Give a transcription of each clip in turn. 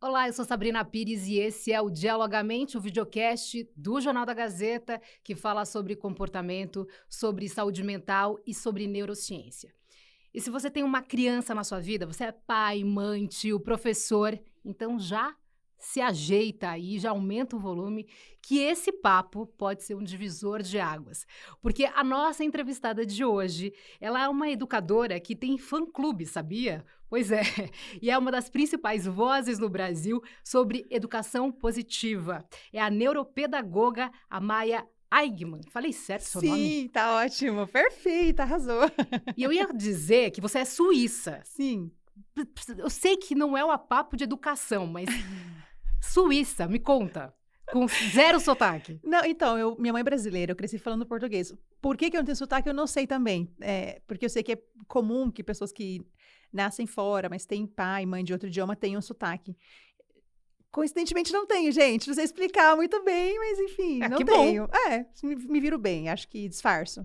Olá, eu sou Sabrina Pires e esse é o Dialogamente, o videocast do Jornal da Gazeta, que fala sobre comportamento, sobre saúde mental e sobre neurociência. E se você tem uma criança na sua vida, você é pai, mãe, tio, professor, então já se ajeita aí, já aumenta o volume, que esse papo pode ser um divisor de águas. Porque a nossa entrevistada de hoje, ela é uma educadora que tem fã-clube, sabia? Pois é, e é uma das principais vozes no Brasil sobre educação positiva. É a neuropedagoga Amaya Aigman. Falei certo o seu nome? Sim, tá ótimo, perfeito, arrasou. E eu ia dizer que você é suíça. Sim. Eu sei que não é um papo de educação, mas suíça, me conta. Com zero sotaque. Não, então, minha mãe é brasileira, eu cresci falando português. Por que eu não tenho sotaque, eu não sei também. Porque eu sei que é comum que pessoas que nascem fora, mas têm pai, mãe de outro idioma, tenham sotaque. Coincidentemente não tenho, gente. Não sei explicar muito bem, mas enfim, não que tenho. bom. Me viro bem, acho que disfarço.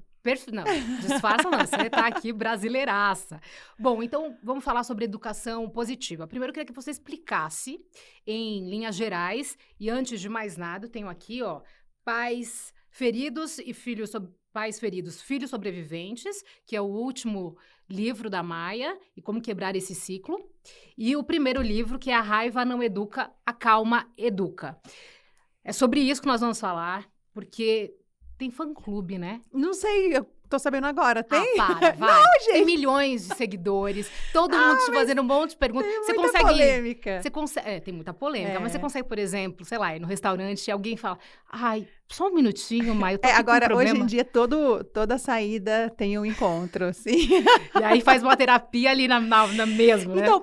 Não, disfarça não, você tá aqui brasileiraça. Bom, então vamos falar sobre educação positiva. Primeiro eu queria que você explicasse em linhas gerais, e antes de mais nada, eu tenho aqui, ó, pais feridos e filhos sobreviventes, que é o último livro da Maia, e como quebrar esse ciclo. E o primeiro livro, que é A Raiva Não Educa, A Calma Educa. É sobre isso que nós vamos falar, porque tem fã-clube, né? Não sei, eu tô sabendo agora. Tem? Ah, para, vai. Não, gente. Tem milhões de seguidores, todo mundo te fazendo um monte de perguntas. Tem muita polêmica. Tem muita polêmica, mas você consegue, por exemplo, sei lá, ir no restaurante e alguém fala, ai, só um minutinho, Maia, eu tô aqui agora, com um problema. Hoje em dia, toda saída tem um encontro, sim. E aí faz uma terapia ali na mesma, né? Então,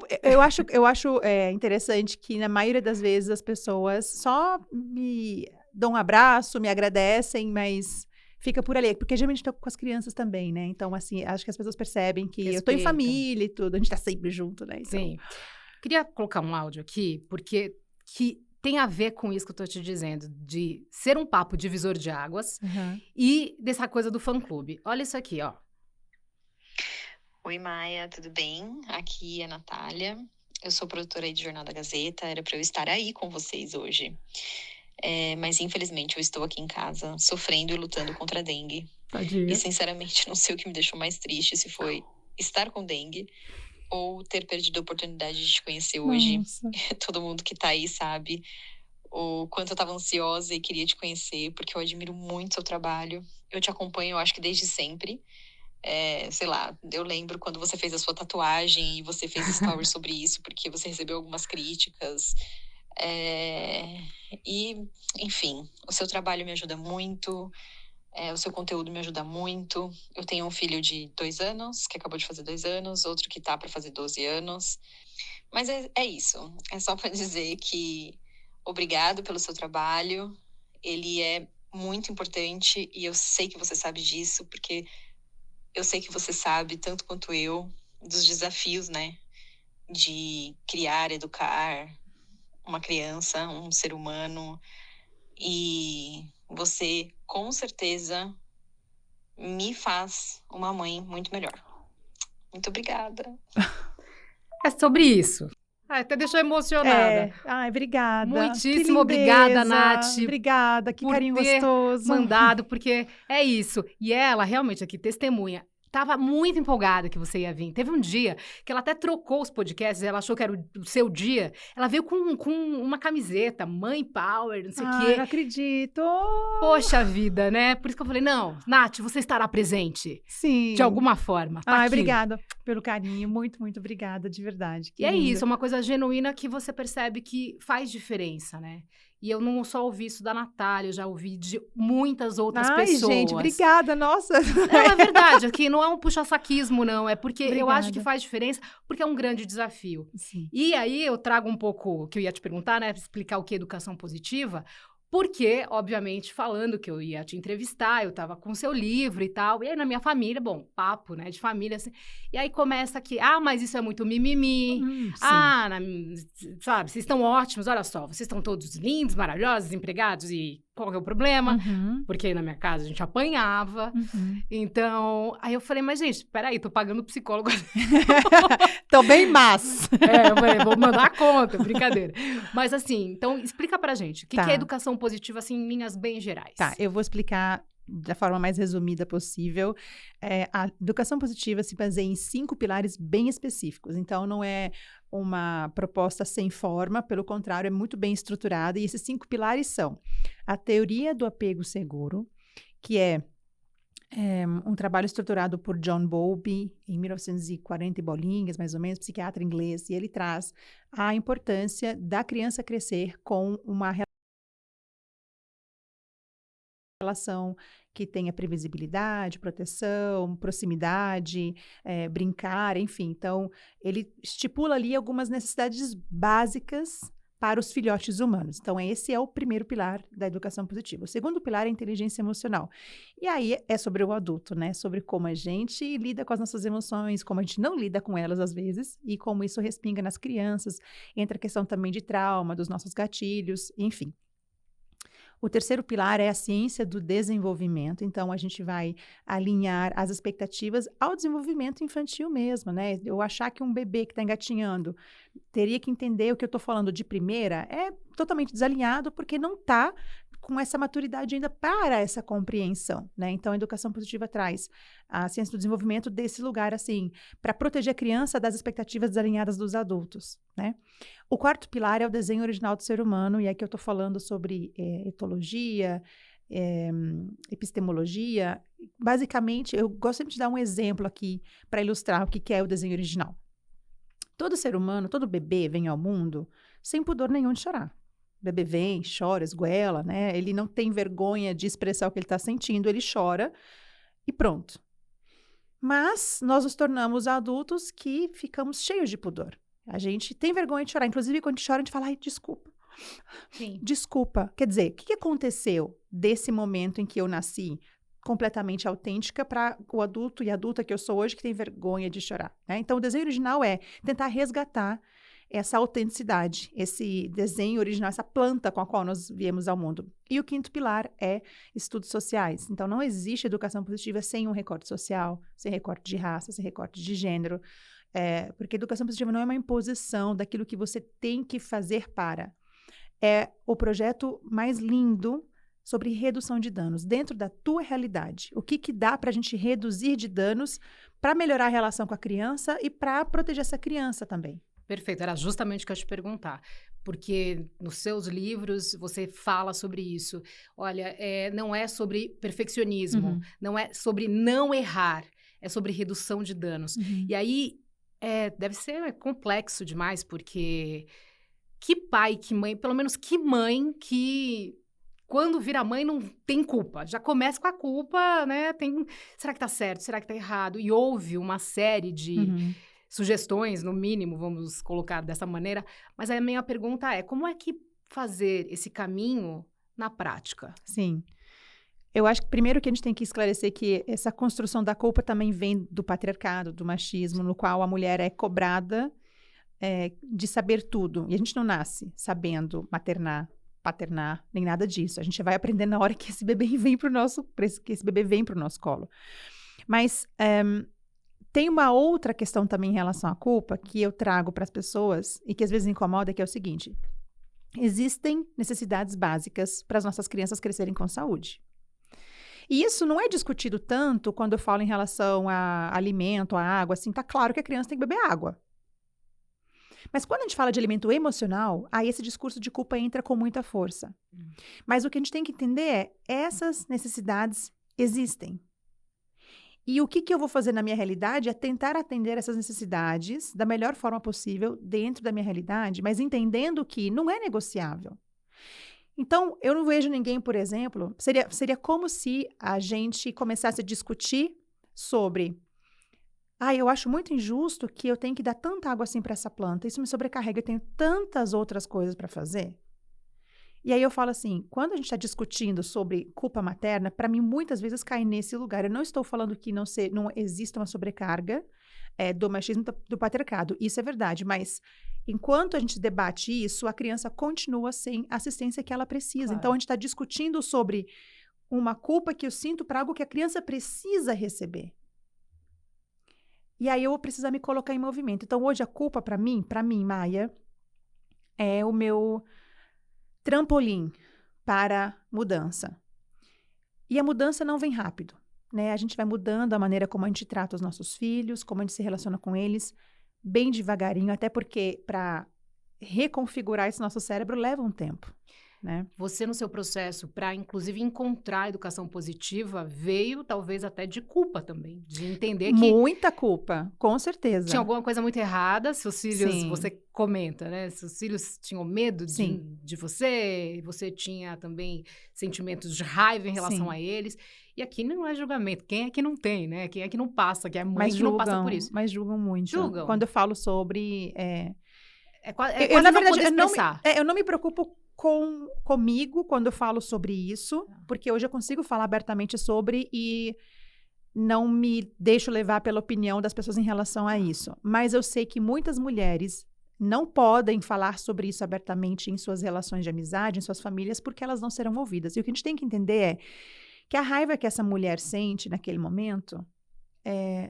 eu acho interessante que, na maioria das vezes, as pessoas só me dão um abraço, me agradecem, mas fica por ali. Porque geralmente estou com as crianças também, né? Então, assim, acho que as pessoas percebem que eu tô em família e tudo. A gente tá sempre junto, né? Então... Sim. Queria colocar um áudio aqui, porque que tem a ver com isso que eu tô te dizendo, de ser um papo divisor de águas e dessa coisa do fã-clube. Olha isso aqui, ó. Oi, Maia, tudo bem? Aqui é a Natália. Eu sou produtora aí do Jornal da Gazeta. Era para eu estar aí com vocês hoje. Mas, infelizmente, eu estou aqui em casa, sofrendo e lutando contra a dengue. Tadinha. E, sinceramente, não sei o que me deixou mais triste, se foi estar com dengue ou ter perdido a oportunidade de te conhecer hoje. Nossa. Todo mundo que tá aí sabe o quanto eu estava ansiosa e queria te conhecer, porque eu admiro muito seu trabalho. Eu te acompanho, eu acho que desde sempre. Sei lá, eu lembro quando você fez a sua tatuagem e você fez stories sobre isso, porque você recebeu algumas críticas. E, enfim, o seu trabalho me ajuda muito, o seu conteúdo me ajuda muito. Eu tenho um filho de 2 anos, que acabou de fazer 2 anos, outro que tá para fazer 12 anos. Mas é isso, é só para dizer que obrigado pelo seu trabalho, ele é muito importante e eu sei que você sabe disso, porque eu sei que você sabe, tanto quanto eu, dos desafios, né, de criar, educar uma criança, um ser humano, e você, com certeza, me faz uma mãe muito melhor. Muito obrigada. É sobre isso. Até deixou emocionada. Ai, obrigada. Muitíssimo obrigada, Nath. Obrigada, que carinho ter gostoso. Mandado, porque é isso. E ela, realmente, aqui, testemunha. Tava muito empolgada que você ia vir. Teve um dia que ela até trocou os podcasts, ela achou que era o seu dia. Ela veio com uma camiseta, Mãe Power, não sei o quê. Não acredito. Poxa vida, né? Por isso que eu falei, não, Nath, você estará presente. Sim. De alguma forma. Tá aqui. Obrigada pelo carinho. Muito, muito obrigada, de verdade. E é isso, é uma coisa genuína que você percebe que faz diferença, né? E eu não só ouvi isso da Natália, eu já ouvi de muitas outras pessoas. Ai, gente, obrigada, nossa. Não, é verdade, aqui não é um puxa-saquismo, não. É porque Obrigada. Eu acho que faz diferença, porque é um grande desafio. Sim. E aí eu trago um pouco, que eu ia te perguntar, né? Explicar o que é educação positiva. Porque, obviamente, falando que eu ia te entrevistar, eu tava com o seu livro e tal. E aí, na minha família, bom, papo, né, de família, assim. E aí começa que, mas isso é muito mimimi. Sabe, vocês estão ótimos, olha só. Vocês estão todos lindos, maravilhosos, empregados e qual que é o problema? Uhum. Porque aí na minha casa a gente apanhava. Uhum. Então, aí eu falei, mas gente, peraí, tô pagando psicólogo. Tô bem mas. Eu falei, vou mandar a conta, brincadeira. Mas assim, então explica pra gente, o que Tá. é educação positiva, assim, em linhas bem gerais? Tá, eu vou explicar da forma mais resumida possível. A educação positiva se baseia em 5 pilares bem específicos. Então, não é uma proposta sem forma, pelo contrário, é muito bem estruturada. E esses 5 pilares são a teoria do apego seguro, que é um trabalho estruturado por John Bowlby, em 1940 e bolinhas, mais ou menos, psiquiatra inglês, e ele traz a importância da criança crescer com uma relação que tenha previsibilidade, proteção, proximidade, brincar, enfim. Então, ele estipula ali algumas necessidades básicas para os filhotes humanos. Então, esse é o primeiro pilar da educação positiva. O segundo pilar é a inteligência emocional. E aí é sobre o adulto, né? Sobre como a gente lida com as nossas emoções, como a gente não lida com elas às vezes, e como isso respinga nas crianças. Entra a questão também de trauma, dos nossos gatilhos, enfim. O terceiro pilar é a ciência do desenvolvimento. Então, a gente vai alinhar as expectativas ao desenvolvimento infantil mesmo, né? Eu achar que um bebê que está engatinhando teria que entender o que eu estou falando de primeira é totalmente desalinhado, porque não está com essa maturidade ainda para essa compreensão, né? Então, a educação positiva traz a ciência do desenvolvimento desse lugar, assim, para proteger a criança das expectativas desalinhadas dos adultos, né? O quarto pilar é o desenho original do ser humano, e aqui eu estou falando sobre etologia, epistemologia. Basicamente, eu gosto sempre de dar um exemplo aqui para ilustrar o que é o desenho original. Todo ser humano, todo bebê vem ao mundo sem pudor nenhum de chorar. O bebê vem, chora, esgoela, né? Ele não tem vergonha de expressar o que ele está sentindo, ele chora e pronto. Mas nós nos tornamos adultos que ficamos cheios de pudor. A gente tem vergonha de chorar. Inclusive, quando a gente chora, a gente fala, ai, desculpa. Sim. Desculpa. Quer dizer, o que aconteceu desse momento em que eu nasci completamente autêntica para o adulto e adulta que eu sou hoje que tem vergonha de chorar, né? Então, o desenho original é tentar resgatar essa autenticidade, esse desenho original, essa planta com a qual nós viemos ao mundo. E o quinto pilar é estudos sociais. Então, não existe educação positiva sem um recorte social, sem recorte de raça, sem recorte de gênero, porque educação positiva não é uma imposição daquilo que você tem que fazer para. É o projeto mais lindo sobre redução de danos, dentro da tua realidade. O que dá para a gente reduzir de danos para melhorar a relação com a criança e para proteger essa criança também. Perfeito, era justamente o que eu ia te perguntar, porque nos seus livros você fala sobre isso. Olha, não é sobre perfeccionismo, não é sobre não errar, é sobre redução de danos. E aí, deve ser complexo demais, porque que pai, que mãe, pelo menos que mãe que quando vira mãe não tem culpa, já começa com a culpa, né? Será que tá certo, será que tá errado? E houve uma série de sugestões, no mínimo, vamos colocar dessa maneira. Mas a minha pergunta é, como é que fazer esse caminho na prática? Sim. Eu acho que primeiro que a gente tem que esclarecer que essa construção da culpa também vem do patriarcado, do machismo, no qual a mulher é cobrada de saber tudo. E a gente não nasce sabendo maternar, paternar, nem nada disso. A gente vai aprender na hora que esse bebê vem para o nosso colo. Mas tem uma outra questão também em relação à culpa que eu trago para as pessoas e que às vezes incomoda, que é o seguinte: existem necessidades básicas para as nossas crianças crescerem com saúde. E isso não é discutido tanto quando eu falo em relação a alimento, a água, assim, tá claro que a criança tem que beber água. Mas quando a gente fala de alimento emocional, aí esse discurso de culpa entra com muita força. Mas o que a gente tem que entender é, essas necessidades existem. E o que eu vou fazer na minha realidade é tentar atender essas necessidades da melhor forma possível dentro da minha realidade, mas entendendo que não é negociável. Então, eu não vejo ninguém, por exemplo, seria como se a gente começasse a discutir sobre, eu acho muito injusto que eu tenho que dar tanta água assim para essa planta, isso me sobrecarrega, eu tenho tantas outras coisas para fazer. E aí eu falo assim, quando a gente está discutindo sobre culpa materna, para mim muitas vezes cai nesse lugar. Eu não estou falando que não existe uma sobrecarga do machismo, do patriarcado. Isso é verdade, mas enquanto a gente debate isso, a criança continua sem a assistência que ela precisa. Claro. Então, a gente está discutindo sobre uma culpa que eu sinto para algo que a criança precisa receber. E aí eu vou precisar me colocar em movimento. Então, hoje a culpa para mim, Maia, é o meu trampolim para mudança. E a mudança não vem rápido, né? A gente vai mudando a maneira como a gente trata os nossos filhos, como a gente se relaciona com eles, bem devagarinho, até porque para reconfigurar esse nosso cérebro leva um tempo, né? Você, no seu processo, para inclusive encontrar a educação positiva, veio talvez até de culpa também, de entender que Muita culpa, com certeza. tinha alguma coisa muito errada, seus filhos, Sim. você comenta, né? Seus filhos tinham medo Sim. de você, você tinha também sentimentos de raiva em relação Sim. a eles. E aqui não é julgamento. Quem é que não tem, né? Quem é que não passa? Que é mãe Mas que não passa por isso. Mas julgam muito. Julgam. Quando eu falo sobre... É quase eu, na não verdade, poder expressar. eu não me preocupo comigo quando eu falo sobre isso, porque hoje eu consigo falar abertamente sobre e não me deixo levar pela opinião das pessoas em relação a isso. Mas eu sei que muitas mulheres não podem falar sobre isso abertamente em suas relações de amizade, em suas famílias, porque elas não serão ouvidas. E o que a gente tem que entender é que a raiva que essa mulher sente naquele momento,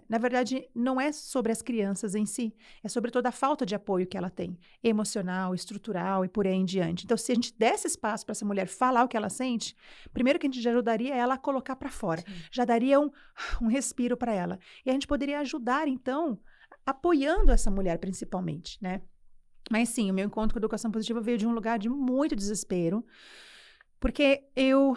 na verdade, não é sobre as crianças em si, é sobre toda a falta de apoio que ela tem, emocional, estrutural e por aí em diante. Então, se a gente desse espaço para essa mulher falar o que ela sente, primeiro que a gente já ajudaria ela a colocar para fora, já daria um respiro para ela. E a gente poderia ajudar, então, apoiando essa mulher principalmente, né? Mas sim, o meu encontro com a educação positiva veio de um lugar de muito desespero, porque eu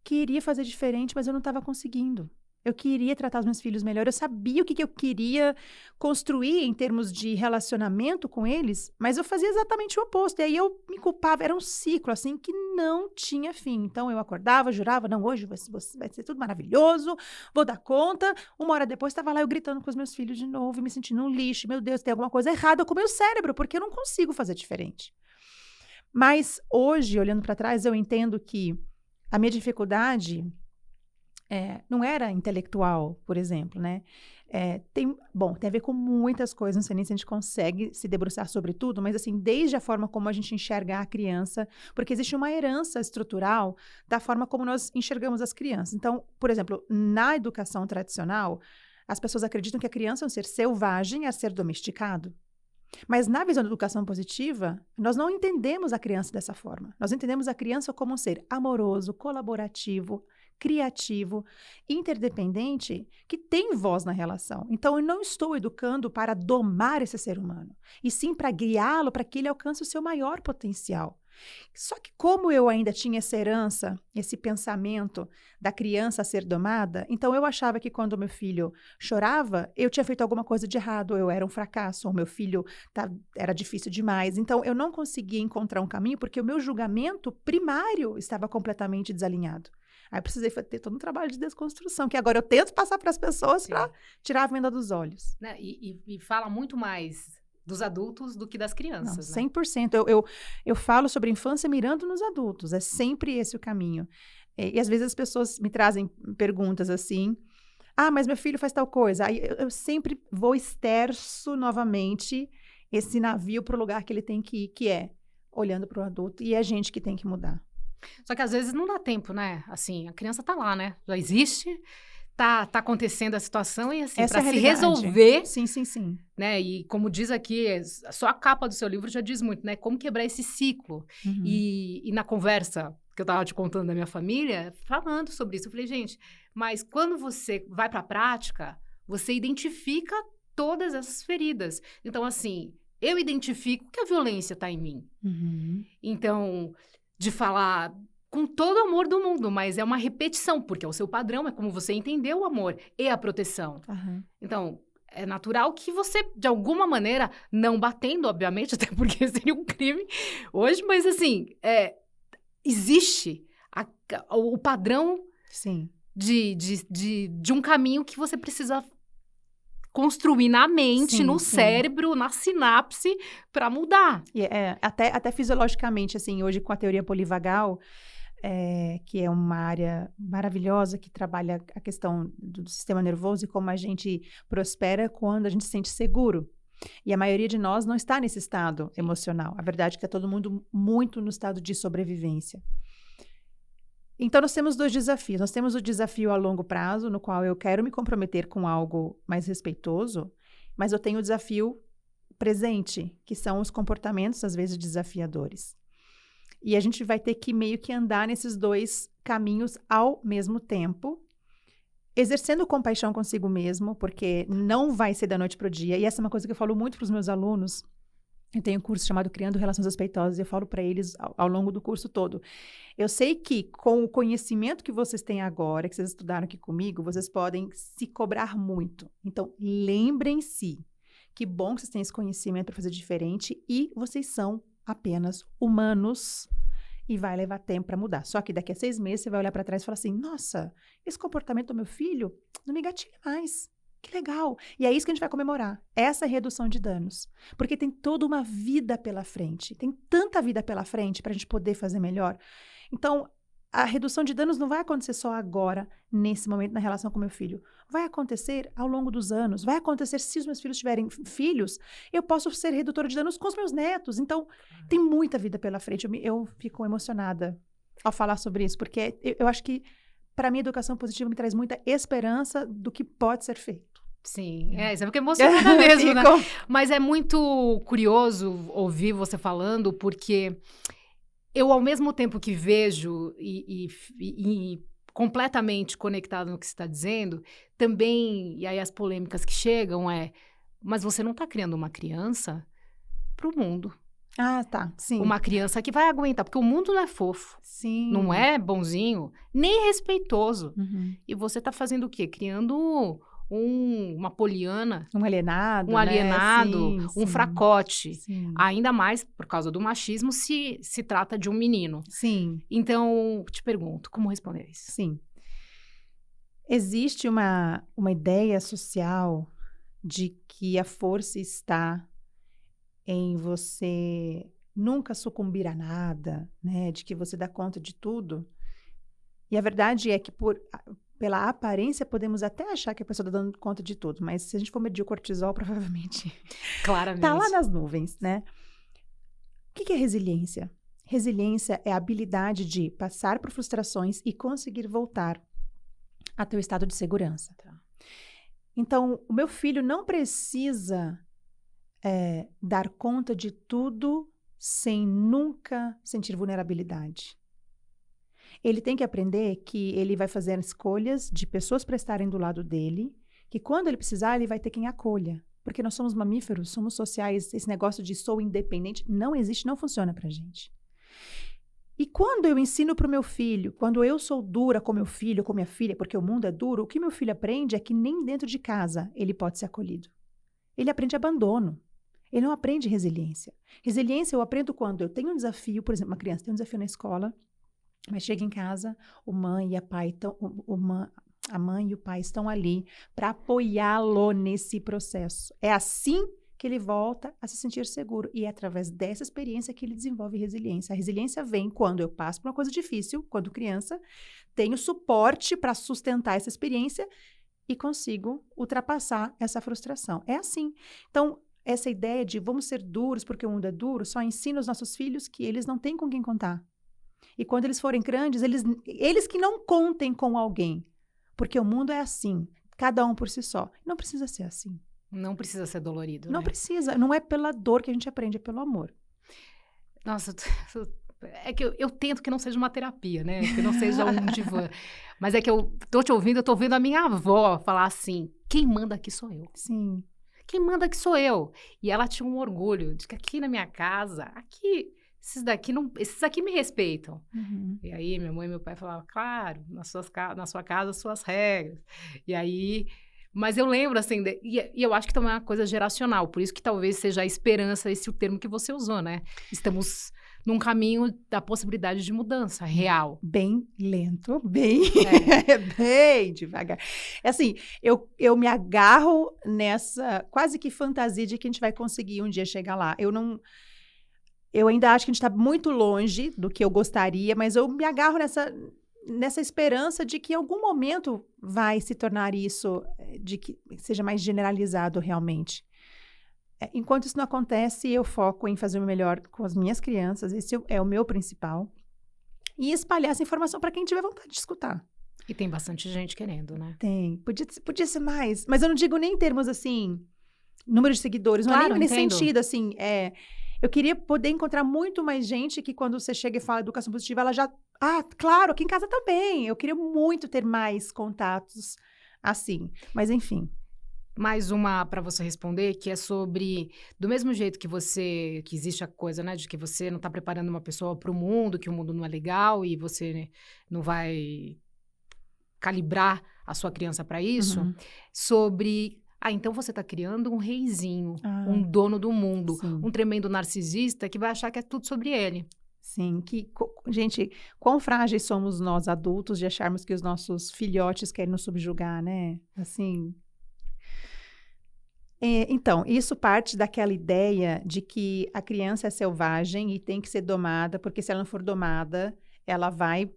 queria fazer diferente, mas eu não estava conseguindo. Eu queria tratar os meus filhos melhor, eu sabia o que eu queria construir em termos de relacionamento com eles, mas eu fazia exatamente o oposto. E aí eu me culpava, era um ciclo assim que não tinha fim. Então eu acordava, jurava, não, hoje vai ser tudo maravilhoso, vou dar conta. Uma hora depois estava lá eu gritando com os meus filhos de novo e me sentindo um lixo. Meu Deus, tem alguma coisa errada com o meu cérebro, porque eu não consigo fazer diferente. Mas hoje, olhando para trás, eu entendo que a minha dificuldade não era intelectual, por exemplo, né? Tem a ver com muitas coisas, não sei nem se a gente consegue se debruçar sobre tudo, mas assim, desde a forma como a gente enxerga a criança, porque existe uma herança estrutural da forma como nós enxergamos as crianças. Então, por exemplo, na educação tradicional, as pessoas acreditam que a criança é um ser selvagem a ser domesticado. Mas na visão da educação positiva, nós não entendemos a criança dessa forma. Nós entendemos a criança como um ser amoroso, colaborativo, criativo, interdependente, que tem voz na relação. Então, eu não estou educando para domar esse ser humano, e sim para guiá-lo para que ele alcance o seu maior potencial. Só que como eu ainda tinha essa herança, esse pensamento da criança a ser domada, então eu achava que quando o meu filho chorava, eu tinha feito alguma coisa de errado, eu era um fracasso, o meu filho era difícil demais. Então eu não conseguia encontrar um caminho porque o meu julgamento primário estava completamente desalinhado. Aí eu precisei ter todo um trabalho de desconstrução, que agora eu tento passar para as pessoas para tirar a venda dos olhos. Né? E fala muito mais dos adultos do que das crianças, não, 100%. Né? Eu falo sobre infância mirando nos adultos. É sempre esse o caminho. E às vezes as pessoas me trazem perguntas assim. Ah, mas meu filho faz tal coisa. Aí eu sempre vou exterço novamente esse navio para o lugar que ele tem que ir, que é olhando para o adulto. E é a gente que tem que mudar. Só que às vezes não dá tempo, né? Assim, a criança tá lá, né? Já existe, tá acontecendo a situação e assim, para se resolver. Sim. Né? E como diz aqui, só a capa do seu livro já diz muito, né? Como quebrar esse ciclo. Uhum. E na conversa que eu tava te contando da minha família, falando sobre isso, eu falei, gente, mas quando você vai pra prática, você identifica todas essas feridas. Então, assim, eu identifico que a violência tá em mim. Uhum. Então, de falar com todo o amor do mundo, mas é uma repetição, porque é o seu padrão, é como você entendeu o amor e a proteção. Uhum. Então, é natural que você, de alguma maneira, não batendo, obviamente, até porque seria um crime hoje, mas assim, existe o padrão Sim. de um caminho que você precisa construir na mente, no cérebro, na sinapse, para mudar. E até fisiologicamente, assim, hoje com a teoria polivagal, que é uma área maravilhosa que trabalha a questão do sistema nervoso e como a gente prospera quando a gente se sente seguro. E a maioria de nós não está nesse estado emocional. A verdade é que está todo mundo muito no estado de sobrevivência. Então, nós temos 2 desafios. Nós temos o desafio a longo prazo, no qual eu quero me comprometer com algo mais respeitoso, mas eu tenho o desafio presente, que são os comportamentos, às vezes, desafiadores. E a gente vai ter que meio que andar nesses 2 caminhos ao mesmo tempo, exercendo compaixão consigo mesmo, porque não vai ser da noite para o dia. E essa é uma coisa que eu falo muito para os meus alunos. Eu tenho um curso chamado Criando Relações Respeitosas e eu falo para eles ao longo do curso todo. Eu sei que com o conhecimento que vocês têm agora, que vocês estudaram aqui comigo, vocês podem se cobrar muito. Então, lembrem-se que bom que vocês têm esse conhecimento para fazer diferente e vocês são apenas humanos e vai levar tempo para mudar. Só que daqui a 6 meses você vai olhar para trás e falar assim, nossa, esse comportamento do meu filho não me gatilha mais. Que legal. E é isso que a gente vai comemorar. Essa redução de danos. Porque tem toda uma vida pela frente. Tem tanta vida pela frente para a gente poder fazer melhor. Então, a redução de danos não vai acontecer só agora, nesse momento, na relação com meu filho. Vai acontecer ao longo dos anos. Vai acontecer se os meus filhos tiverem filhos, eu posso ser redutora de danos com os meus netos. Então, tem muita vida pela frente. Eu fico emocionada ao falar sobre isso, porque eu acho que, para mim, a educação positiva me traz muita esperança do que pode ser feito. Sim, você fica emocionada mesmo, né? Mas é muito curioso ouvir você falando, porque eu, ao mesmo tempo que vejo e completamente conectado no que você está dizendo, também, e aí as polêmicas que chegam mas você não está criando uma criança para o mundo. Ah, tá, sim. Uma criança que vai aguentar, porque o mundo não é fofo. Sim. Não é bonzinho, nem respeitoso. Uhum. E você está fazendo o quê? Criando uma poliana. Um alienado, né? Sim, fracote. Sim. Ainda mais por causa do machismo, se trata de um menino. Sim. Então, te pergunto, como responder isso? Sim. Existe uma ideia social de que a força está em você nunca sucumbir a nada, né? De que você dá conta de tudo. E a verdade é que pela aparência podemos até achar que a pessoa está dando conta de tudo, mas se a gente for medir o cortisol, provavelmente claramente está lá nas nuvens, né? O que é resiliência? Resiliência é a habilidade de passar por frustrações e conseguir voltar a teu estado de segurança. Tá. Então, o meu filho não precisa dar conta de tudo sem nunca sentir vulnerabilidade. Ele tem que aprender que ele vai fazer escolhas de pessoas para estarem do lado dele, que quando ele precisar, ele vai ter quem acolha. Porque nós somos mamíferos, somos sociais, esse negócio de sou independente não existe, não funciona pra gente. E quando eu ensino para o meu filho, quando eu sou dura com meu filho, com minha filha, porque o mundo é duro, o que meu filho aprende é que nem dentro de casa ele pode ser acolhido. Ele aprende abandono. Ele não aprende resiliência. Resiliência eu aprendo quando eu tenho um desafio, por exemplo, uma criança tem um desafio na escola, mas chega em casa, a mãe e o pai estão ali para apoiá-lo nesse processo. É assim que ele volta a se sentir seguro. E é através dessa experiência que ele desenvolve resiliência. A resiliência vem quando eu passo por uma coisa difícil, quando criança, tenho suporte para sustentar essa experiência e consigo ultrapassar essa frustração. É assim. Então, essa ideia de vamos ser duros porque o mundo é duro, só ensina os nossos filhos que eles não têm com quem contar. E quando eles forem grandes, eles que não contem com alguém. Porque o mundo é assim, cada um por si só. Não precisa ser assim. Não precisa ser dolorido, Não né? precisa. Não é pela dor que a gente aprende, é pelo amor. Nossa, é que eu tento que não seja uma terapia, né? Que não seja um divã. Mas é que eu tô te ouvindo, eu tô ouvindo a minha avó falar assim, quem manda aqui sou eu. Sim. Quem manda aqui sou eu. E ela tinha um orgulho de que aqui na minha casa, esses daqui me respeitam. Uhum. E aí, minha mãe e meu pai falavam, claro, na sua casa, suas regras. E aí, mas eu lembro, assim, e eu acho que também é uma coisa geracional, por isso que talvez seja a esperança, esse é o termo que você usou, né? Estamos num caminho da possibilidade de mudança real. Bem lento, bem devagar. É assim, eu me agarro nessa quase que fantasia de que a gente vai conseguir um dia chegar lá. Eu ainda acho que a gente está muito longe do que eu gostaria, mas eu me agarro nessa esperança de que em algum momento vai se tornar isso, de que seja mais generalizado realmente. Enquanto isso não acontece, eu foco em fazer o melhor com as minhas crianças, esse é o meu principal, e espalhar essa informação para quem tiver vontade de escutar. E tem bastante gente querendo, né? Tem. Podia ser mais. Mas eu não digo nem em termos, assim, número de seguidores. Não Claro, é nem nesse entendo. sentido, assim. Eu queria poder encontrar muito mais gente que quando você chega e fala educação positiva, ela já... Ah, claro, aqui em casa também. Eu queria muito ter mais contatos assim. Mas, enfim. Mais uma para você responder, que é sobre, do mesmo jeito que existe a coisa, né, de que você não está preparando uma pessoa para o mundo, que o mundo não é legal e você não vai calibrar a sua criança para isso, Uhum. sobre, então você está criando um reizinho, um dono do mundo, Sim. um tremendo narcisista que vai achar que é tudo sobre ele. Sim, gente, quão frágeis somos nós adultos de acharmos que os nossos filhotes querem nos subjugar, né? Assim... Então, isso parte daquela ideia de que a criança é selvagem e tem que ser domada, porque se ela não for domada, ela vai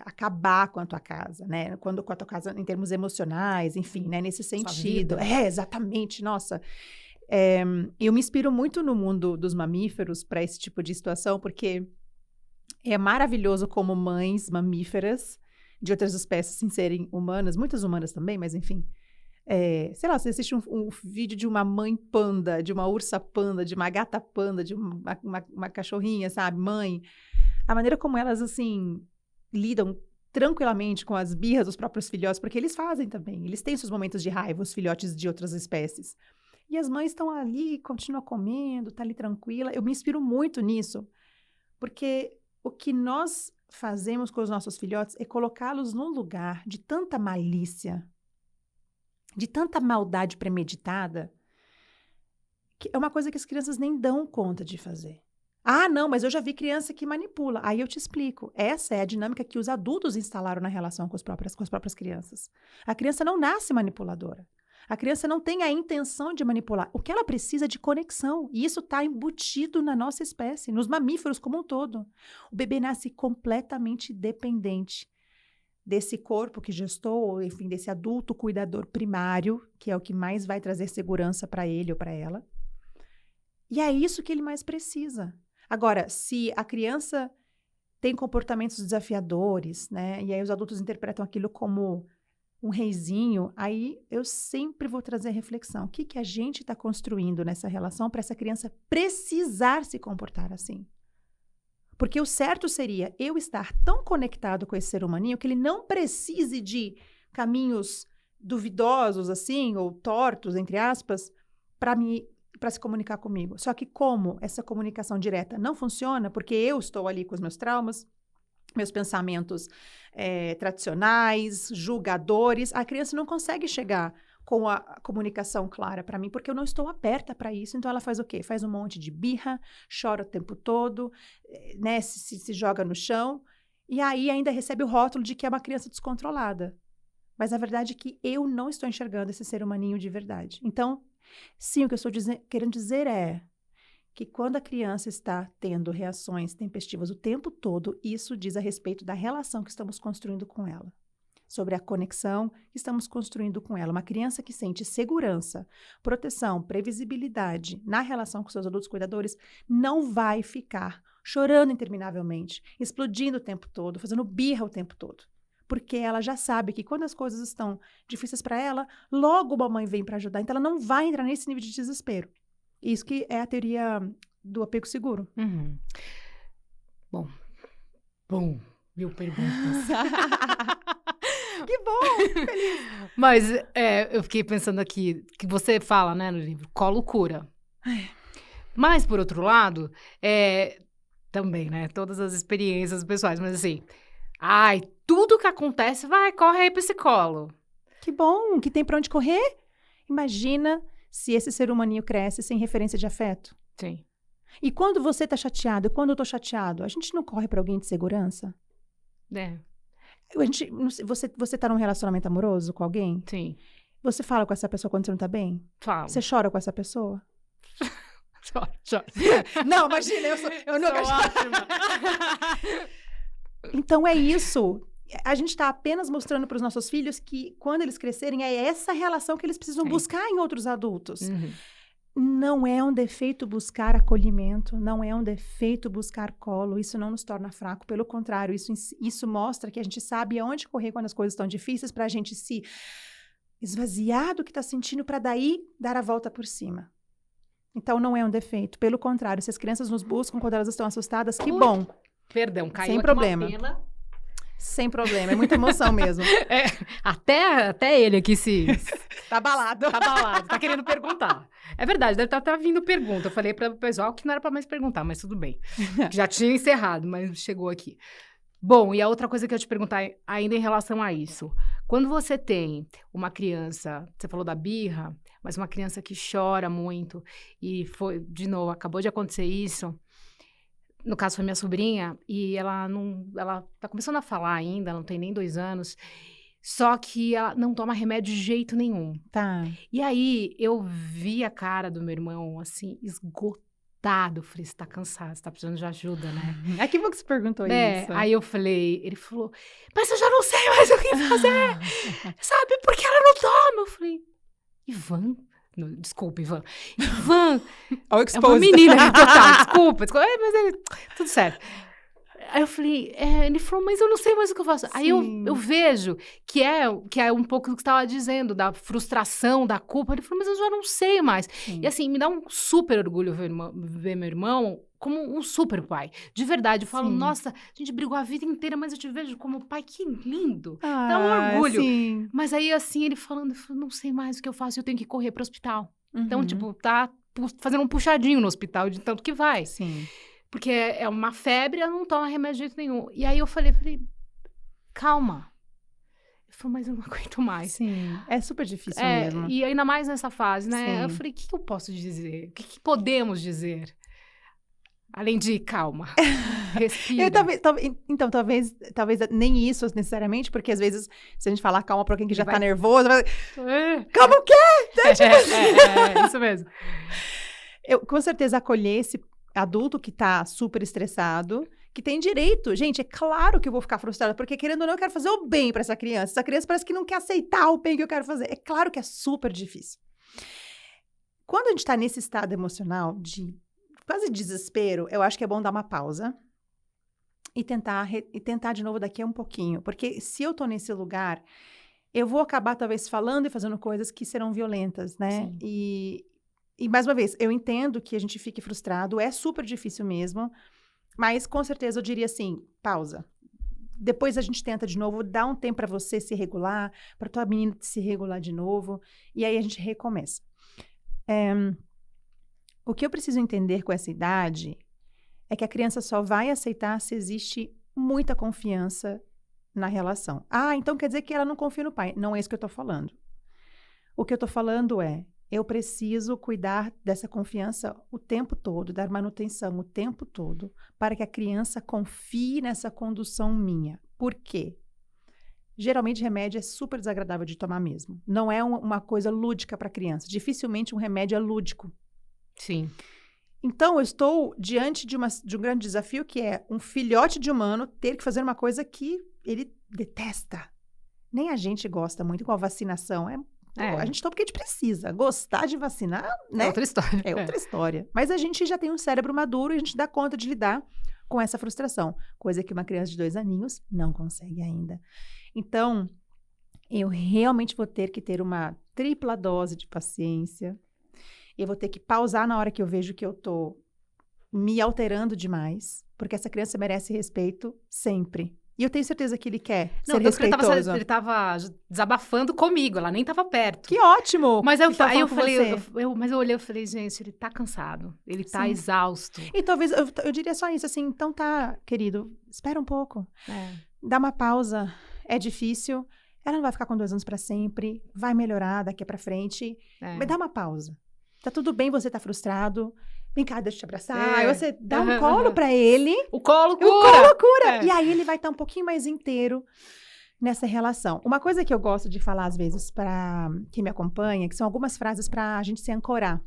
acabar com a tua casa, né? Com a tua casa em termos emocionais, enfim, né? Nesse sentido. Exatamente, nossa. Eu me inspiro muito no mundo dos mamíferos para esse tipo de situação, porque é maravilhoso como mães mamíferas de outras espécies sem serem humanas, muitas humanas também, mas enfim... sei lá, você assiste um vídeo de uma mãe panda, de uma ursa panda, de uma gata panda, de uma cachorrinha, sabe, mãe. A maneira como elas, assim, lidam tranquilamente com as birras dos próprios filhotes, porque eles fazem também. Eles têm seus momentos de raiva, os filhotes de outras espécies. E as mães estão ali, continuam comendo, tá ali tranquila. Eu me inspiro muito nisso, porque o que nós fazemos com os nossos filhotes é colocá-los num lugar de tanta malícia, de tanta maldade premeditada, que é uma coisa que as crianças nem dão conta de fazer. Ah, não, mas eu já vi criança que manipula. Aí eu te explico. Essa é a dinâmica que os adultos instalaram na relação com as próprias crianças. A criança não nasce manipuladora. A criança não tem a intenção de manipular. O que ela precisa é de conexão. E isso está embutido na nossa espécie, nos mamíferos como um todo. O bebê nasce completamente dependente desse corpo que gestou, ou enfim, desse adulto cuidador primário, que é o que mais vai trazer segurança para ele ou para ela. E é isso que ele mais precisa. Agora, se a criança tem comportamentos desafiadores, né, e aí os adultos interpretam aquilo como um reizinho, aí eu sempre vou trazer a reflexão. O que a gente está construindo nessa relação para essa criança precisar se comportar assim? Porque o certo seria eu estar tão conectado com esse ser humaninho que ele não precise de caminhos duvidosos, assim, ou tortos, entre aspas, para se comunicar comigo. Só que como essa comunicação direta não funciona, porque eu estou ali com os meus traumas, meus pensamentos tradicionais, julgadores, a criança não consegue chegar com a comunicação clara para mim, porque eu não estou aberta para isso. Então, ela faz o quê? Faz um monte de birra, chora o tempo todo, né, se joga no chão, e aí ainda recebe o rótulo de que é uma criança descontrolada. Mas a verdade é que eu não estou enxergando esse ser humaninho de verdade. Então, sim, o que eu estou querendo dizer é que quando a criança está tendo reações tempestivas o tempo todo, isso diz a respeito da relação que estamos construindo com ela. Sobre a conexão que estamos construindo com ela. Uma criança que sente segurança, proteção, previsibilidade na relação com seus adultos cuidadores não vai ficar chorando interminavelmente, explodindo o tempo todo, fazendo birra o tempo todo. Porque ela já sabe que quando as coisas estão difíceis para ela, logo uma mãe vem para ajudar. Então, ela não vai entrar nesse nível de desespero. Isso que é a teoria do apego seguro. Uhum. Bom, mil perguntas. Que bom! Feliz. Mas eu fiquei pensando aqui, que você fala, né, no livro, colo cura. Mas, por outro lado, também, né, todas as experiências pessoais, mas assim, tudo que acontece, corre aí pra esse colo. Que bom, que tem pra onde correr. Imagina se esse ser humaninho cresce sem referência de afeto. Sim. E quando você tá chateado, e quando eu tô chateado, a gente não corre pra alguém de segurança? Você tá num relacionamento amoroso com alguém? Sim. Você fala com essa pessoa quando você não tá bem? Falo. Você chora com essa pessoa? Chora. Não, imagina, eu nunca sou ótima. Então é isso. A gente está apenas mostrando para os nossos filhos que, quando eles crescerem, é essa relação que eles precisam buscar em outros adultos. Uhum. não é um defeito buscar acolhimento, não é um defeito buscar colo, isso não nos torna fraco, pelo contrário, isso mostra que a gente sabe aonde correr quando as coisas estão difíceis, para a gente se esvaziar do que está sentindo, para daí dar a volta por cima. Então, não é um defeito, pelo contrário, se as crianças nos buscam quando elas estão assustadas, que bom. Perdão, caiu Sem aqui problema. uma pena. Sem problema, é muita emoção mesmo. Até ele aqui Tá abalado. tá abalado, tá querendo perguntar. É verdade, deve estar vindo pergunta. Eu falei para o pessoal que não era para mais perguntar, mas tudo bem. Já tinha encerrado, mas chegou aqui. Bom, e a outra coisa que eu ia te perguntar ainda em relação a isso. Quando você tem uma criança, você falou da birra, mas uma criança que chora muito, e foi, de novo, acabou de acontecer isso. No caso, foi minha sobrinha, e ela tá começando a falar ainda, ela não tem nem 2 anos, só que ela não toma remédio de jeito nenhum. Tá. E aí, eu vi a cara do meu irmão, assim, esgotado. Eu falei, você tá cansado, você tá precisando de ajuda, né? É que bom que você perguntou isso. Aí eu falei, ele falou, mas eu já não sei mais o que fazer, sabe? Porque ela não toma. Eu falei, Ivan... Desculpa, Ivan. Ivan é uma menina total, desculpa. Mas ele, tudo certo. Aí eu falei, ele falou, mas eu não sei mais o que eu faço. Sim. Aí eu vejo que é um pouco do que você estava dizendo, da frustração, da culpa. Ele falou, mas eu já não sei mais. Sim. E assim, me dá um super orgulho ver meu irmão como um super pai. De verdade, eu falo, sim, nossa, a gente brigou a vida inteira, mas eu te vejo como pai, que lindo. Dá um orgulho. Sim. Mas aí, assim, ele falando, não sei mais o que eu faço, eu tenho que correr para o hospital. Uhum. Então, tipo, tá fazendo um puxadinho no hospital, de tanto que vai. Sim. Porque é uma febre, ela não toma remédio de jeito nenhum. E aí eu falei, calma. Ele falou, mas eu não aguento mais. Sim, é super difícil mesmo. E ainda mais nessa fase, né? Sim. Eu falei, o que eu posso dizer? O que podemos dizer? Além de calma, respira. Talvez nem isso necessariamente, porque às vezes, se a gente falar calma pra alguém que já tá nervoso, vai... Calma o quê? Isso mesmo. Eu, com certeza, acolher esse adulto que tá super estressado, que tem direito. Gente, é claro que eu vou ficar frustrada, porque querendo ou não, eu quero fazer o bem pra essa criança. Essa criança parece que não quer aceitar o bem que eu quero fazer. É claro que é super difícil. Quando a gente tá nesse estado emocional de quase desespero, eu acho que é bom dar uma pausa e tentar de novo daqui a um pouquinho. Porque se eu tô nesse lugar, eu vou acabar talvez falando e fazendo coisas que serão violentas, né? E mais uma vez, eu entendo que a gente fique frustrado, é super difícil mesmo, mas com certeza eu diria assim, pausa. Depois a gente tenta de novo, dá um tempo para você se regular, para tua menina se regular de novo, e aí a gente recomeça. O que eu preciso entender com essa idade é que a criança só vai aceitar se existe muita confiança na relação. Ah, então quer dizer que ela não confia no pai. Não é isso que eu tô falando. O que eu tô falando é, eu preciso cuidar dessa confiança o tempo todo, dar manutenção o tempo todo, para que a criança confie nessa condução minha. Por quê? Geralmente, remédio é super desagradável de tomar mesmo. Não é uma coisa lúdica para a criança. Dificilmente um remédio é lúdico. Sim. Então, eu estou diante de um grande desafio, que é um filhote de humano ter que fazer uma coisa que ele detesta. Nem a gente gosta muito, igual vacinação. A gente toma porque a gente precisa. Gostar de vacinar, né? É outra história. É outra história. Mas a gente já tem um cérebro maduro e a gente dá conta de lidar com essa frustração. Coisa que uma criança de 2 aninhos não consegue ainda. Então, eu realmente vou ter que ter uma tripla dose de paciência. Eu vou ter que pausar na hora que eu vejo que eu tô me alterando demais. Porque essa criança merece respeito sempre. E eu tenho certeza que ele quer ser respeitoso. Ele tava desabafando comigo, ela nem tava perto. Que ótimo! Mas aí eu falei, mas eu olhei e falei, gente, ele tá cansado, ele tá exausto. E talvez, eu diria só isso, assim, então tá, querido, espera um pouco. Dá uma pausa, é difícil, ela não vai ficar com 2 anos pra sempre, vai melhorar daqui pra frente, mas dá uma pausa. Tá tudo bem você tá frustrado, vem cá, deixa eu te abraçar. Aí você dá um colo pra ele. O colo cura. O colo cura. E aí ele vai estar um pouquinho mais inteiro nessa relação. Uma coisa que eu gosto de falar às vezes para quem me acompanha, que são algumas frases pra gente se ancorar.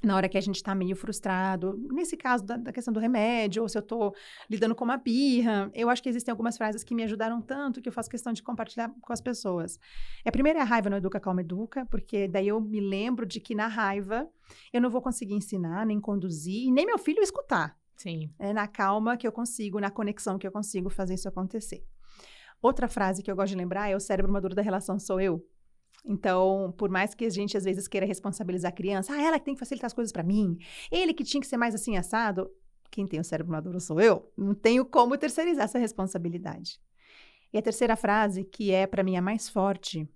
na hora que a gente está meio frustrado, nesse caso da questão do remédio, ou se eu estou lidando com uma birra, eu acho que existem algumas frases que me ajudaram tanto que eu faço questão de compartilhar com as pessoas. A primeira é: a raiva não educa, calma educa, porque daí eu me lembro de que na raiva eu não vou conseguir ensinar, nem conduzir, e nem meu filho escutar. Sim. É na calma que eu consigo, na conexão que eu consigo fazer isso acontecer. Outra frase que eu gosto de lembrar é: o cérebro maduro da relação sou eu. Então, por mais que a gente às vezes queira responsabilizar a criança, ela que tem que facilitar as coisas para mim, ele que tinha que ser mais assim assado, quem tem o cérebro maduro sou eu, não tenho como terceirizar essa responsabilidade. E a terceira frase, que é para mim a mais forte,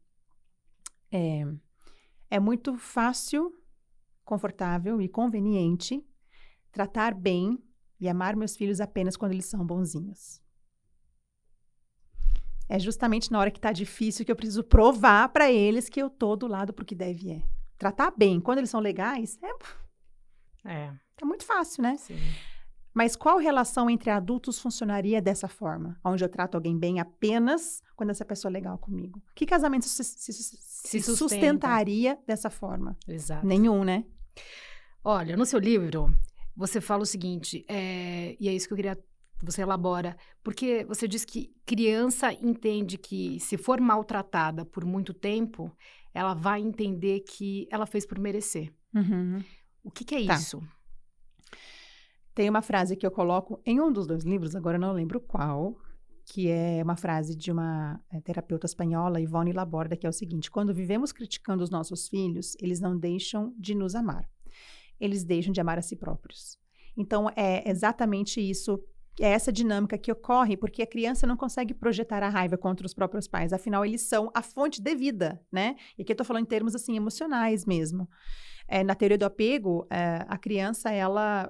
é muito fácil, confortável e conveniente tratar bem e amar meus filhos apenas quando eles são bonzinhos. É justamente na hora que tá difícil que eu preciso provar para eles que eu tô do lado pro que deve é. Tratar bem, quando eles são legais, tá muito fácil, né? Sim. Mas qual relação entre adultos funcionaria dessa forma? Onde eu trato alguém bem apenas quando essa pessoa é legal comigo? Que casamento se sustentaria dessa forma? Exato. Nenhum, né? Olha, no seu livro, você fala o seguinte, e é isso que eu queria... Você elabora, porque você diz que criança entende que se for maltratada por muito tempo, ela vai entender que ela fez por merecer. Uhum. O que é Tá. isso? Tem uma frase que eu coloco em um dos 2 livros, agora eu não lembro qual, que é uma frase de uma terapeuta espanhola, Ivone Laborda, que é o seguinte: quando vivemos criticando os nossos filhos, eles não deixam de nos amar. Eles deixam de amar a si próprios. Então, é exatamente isso. É essa dinâmica que ocorre porque a criança não consegue projetar a raiva contra os próprios pais. Afinal, eles são a fonte de vida, né? E aqui eu tô falando em termos, assim, emocionais mesmo. Na teoria do apego, a criança, ela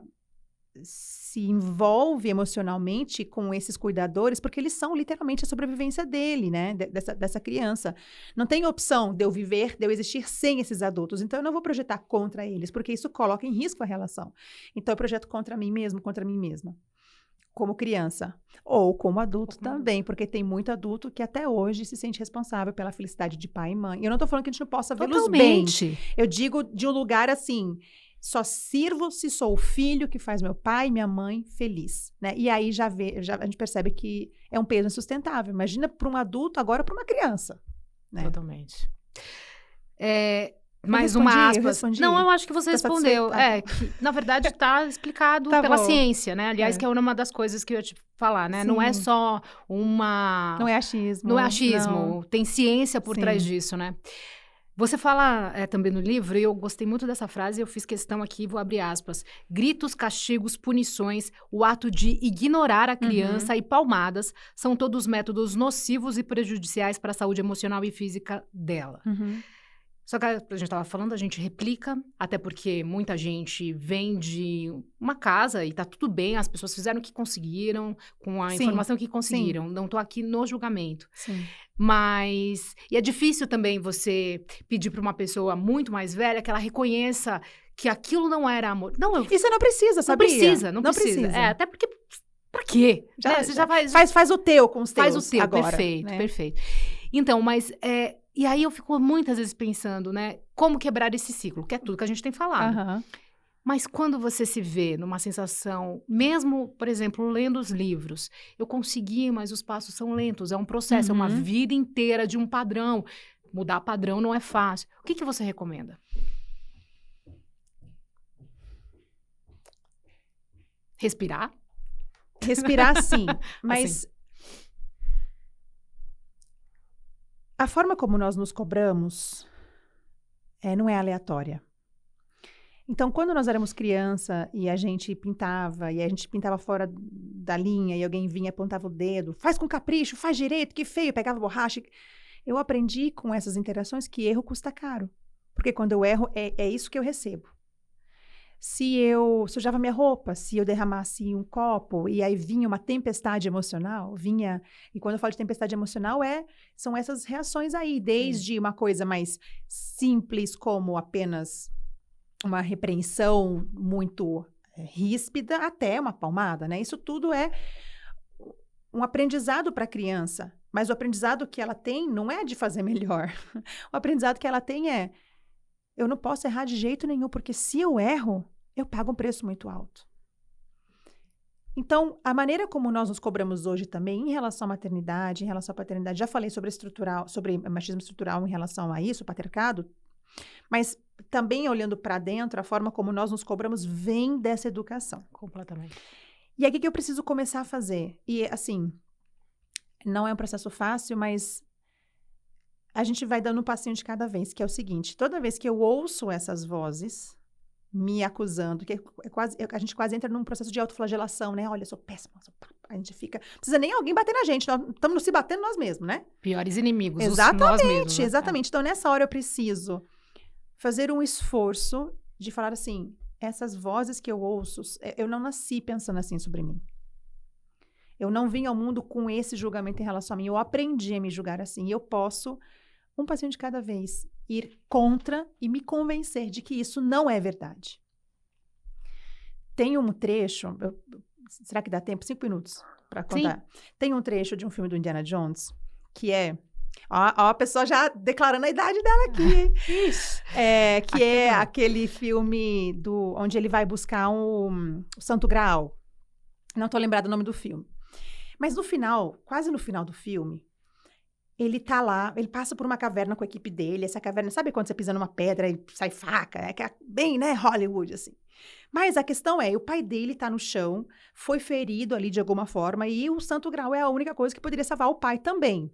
se envolve emocionalmente com esses cuidadores porque eles são literalmente a sobrevivência dele, né? Dessa criança. Não tem opção de eu viver, de eu existir sem esses adultos. Então, eu não vou projetar contra eles, porque isso coloca em risco a relação. Então, eu projeto contra mim mesmo, contra mim mesma. Como criança, ou como adulto também, porque tem muito adulto que até hoje se sente responsável pela felicidade de pai e mãe. Eu não tô falando que a gente não possa vê-los bem. Eu digo de um lugar assim: só sirvo se sou o filho que faz meu pai e minha mãe feliz, né? E aí já a gente percebe que é um peso insustentável. Imagina para um adulto, agora para uma criança, né? Totalmente. Mais uma aspas. Não, eu acho que você respondeu. Que, na verdade, está explicado pela ciência, né? Aliás, que é uma das coisas que eu ia te falar, né? Sim. Não é só uma... Não é achismo. Não é achismo. Não. Tem ciência por trás disso, né? Você fala também no livro, e eu gostei muito dessa frase, eu fiz questão aqui, vou abrir aspas: gritos, castigos, punições, o ato de ignorar a criança e palmadas são todos métodos nocivos e prejudiciais para a saúde emocional e física dela. Só que a gente estava falando, a gente replica, até porque muita gente vem de uma casa e tá tudo bem, as pessoas fizeram o que conseguiram, com a informação que conseguiram. Não tô aqui no julgamento. Sim. Mas... E é difícil também você pedir para uma pessoa muito mais velha que ela reconheça que aquilo não era amor. Não, E você não precisa, sabia? Não precisa. Até porque... Pra quê? Você já faz o teu com os teus faz o teu, agora. Perfeito, né? Perfeito. Então, mas... E aí eu fico muitas vezes pensando, né? Como quebrar esse ciclo, que é tudo que a gente tem falado. Mas quando você se vê numa sensação, mesmo, por exemplo, lendo os livros, eu consegui, mas os passos são lentos, é um processo, é uma vida inteira de um padrão. Mudar padrão não é fácil. O que você recomenda? Respirar? Respirar, sim. Mas... Assim. A forma como nós nos cobramos não é aleatória. Então, quando nós éramos criança e a gente pintava fora da linha e alguém vinha e apontava o dedo, faz com capricho, faz direito, que feio, pegava borracha. Eu aprendi com essas interações que erro custa caro. Porque quando eu erro, é isso que eu recebo. Se eu sujava minha roupa, se eu derramasse um copo e aí vinha uma tempestade emocional, e quando eu falo de tempestade emocional são essas reações aí, desde uma coisa mais simples como apenas uma repreensão muito ríspida até uma palmada, né? Isso tudo é um aprendizado para a criança, mas o aprendizado que ela tem não é de fazer melhor. O aprendizado que ela tem Eu não posso errar de jeito nenhum, porque se eu erro, eu pago um preço muito alto. Então, a maneira como nós nos cobramos hoje também em relação à maternidade, em relação à paternidade, já falei sobre machismo estrutural em relação a isso, o patriarcado, mas também olhando para dentro, a forma como nós nos cobramos vem dessa educação. Completamente. E aí, o que eu preciso começar a fazer? E, assim, não é um processo fácil, mas a gente vai dando um passinho de cada vez, que é o seguinte, toda vez que eu ouço essas vozes me acusando, que a gente quase entra num processo de autoflagelação, né? Olha, eu sou péssima, a gente fica... Não precisa nem alguém bater na gente, nós estamos se batendo nós mesmos, né? Piores inimigos, exatamente, nós mesmos. Né? Exatamente. Então, nessa hora eu preciso fazer um esforço de falar assim, essas vozes que eu ouço, eu não nasci pensando assim sobre mim. Eu não vim ao mundo com esse julgamento em relação a mim, eu aprendi a me julgar assim, e eu posso, um passinho de cada vez, ir contra e me convencer de que isso não é verdade. Tem um trecho, será que dá tempo? 5 minutos para contar. Sim. Tem um trecho de um filme do Indiana Jones, que é... Ó, a pessoa já declarando a idade dela aqui. Isso. Que é aquele filme onde ele vai buscar o Santo Graal. Não tô lembrada do nome do filme. Mas no final, quase no final do filme, ele tá lá, ele passa por uma caverna com a equipe dele. Essa caverna, sabe quando você pisa numa pedra e sai faca? É bem, né, Hollywood, assim. Mas a questão é, o pai dele tá no chão, foi ferido ali de alguma forma, e o Santo Graal é a única coisa que poderia salvar o pai também.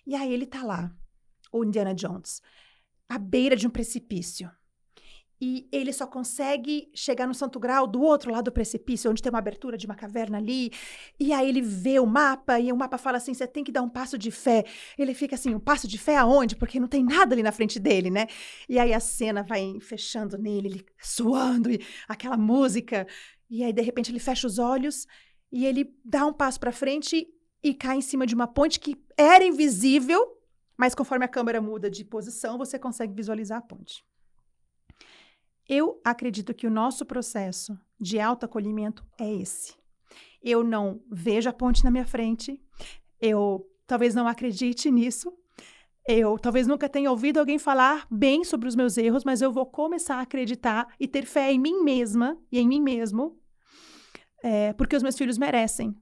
E aí ele tá lá, o Indiana Jones, à beira de um precipício. E ele só consegue chegar no Santo Graal do outro lado do precipício, onde tem uma abertura de uma caverna ali. E aí ele vê o mapa, e o mapa fala assim, você tem que dar um passo de fé. Ele fica assim, um passo de fé aonde? Porque não tem nada ali na frente dele, né? E aí a cena vai fechando nele, ele suando, e aquela música. E aí, de repente, ele fecha os olhos, e ele dá um passo para frente e cai em cima de uma ponte que era invisível, mas conforme a câmera muda de posição, você consegue visualizar a ponte. Eu acredito que o nosso processo de autoacolhimento é esse. Eu não vejo a ponte na minha frente, eu talvez não acredite nisso, eu talvez nunca tenha ouvido alguém falar bem sobre os meus erros, mas eu vou começar a acreditar e ter fé em mim mesma e em mim mesmo, porque os meus filhos merecem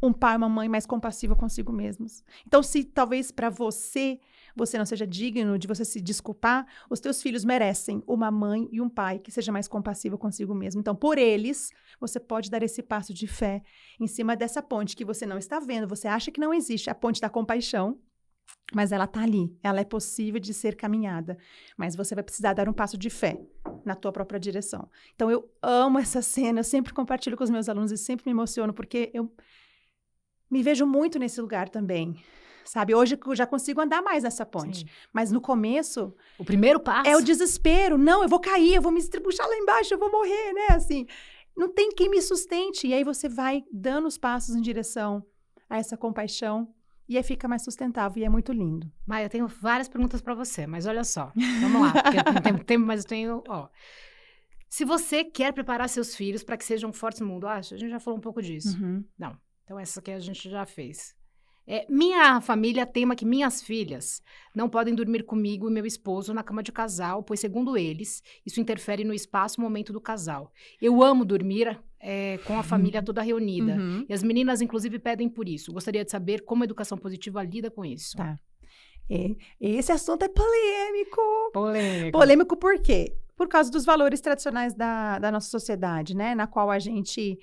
um pai e uma mãe mais compassiva consigo mesmos. Então, se talvez para você não seja digno de você se desculpar, os teus filhos merecem uma mãe e um pai que seja mais compassivo consigo mesmo. Então, por eles, você pode dar esse passo de fé em cima dessa ponte que você não está vendo, você acha que não existe, a ponte da compaixão, mas ela está ali, ela é possível de ser caminhada, mas você vai precisar dar um passo de fé na tua própria direção. Então, eu amo essa cena, eu sempre compartilho com os meus alunos e sempre me emociono, porque eu me vejo muito nesse lugar também, sabe? Hoje eu já consigo andar mais nessa ponte. Sim. Mas no começo... O primeiro passo... É o desespero. Não, eu vou cair, eu vou me estribuchar lá embaixo, eu vou morrer, né? Assim, não tem quem me sustente. E aí você vai dando os passos em direção a essa compaixão e aí fica mais sustentável e é muito lindo. Maia, eu tenho várias perguntas para você, mas olha só. Vamos lá, porque não tenho tempo, mas eu tenho... Se você quer preparar seus filhos para que sejam fortes no mundo, acha? A gente já falou um pouco disso. Uhum. Não. Então, essa aqui a gente já fez. Minha família tema que minhas filhas não podem dormir comigo e meu esposo na cama de casal, pois, segundo eles, isso interfere no espaço e momento do casal. Eu amo dormir com a família toda reunida. Uhum. E as meninas, inclusive, pedem por isso. Gostaria de saber como a educação positiva lida com isso. Tá. Esse assunto é polêmico. Polêmico. Polêmico por quê? Por causa dos valores tradicionais da nossa sociedade, né? Na qual a gente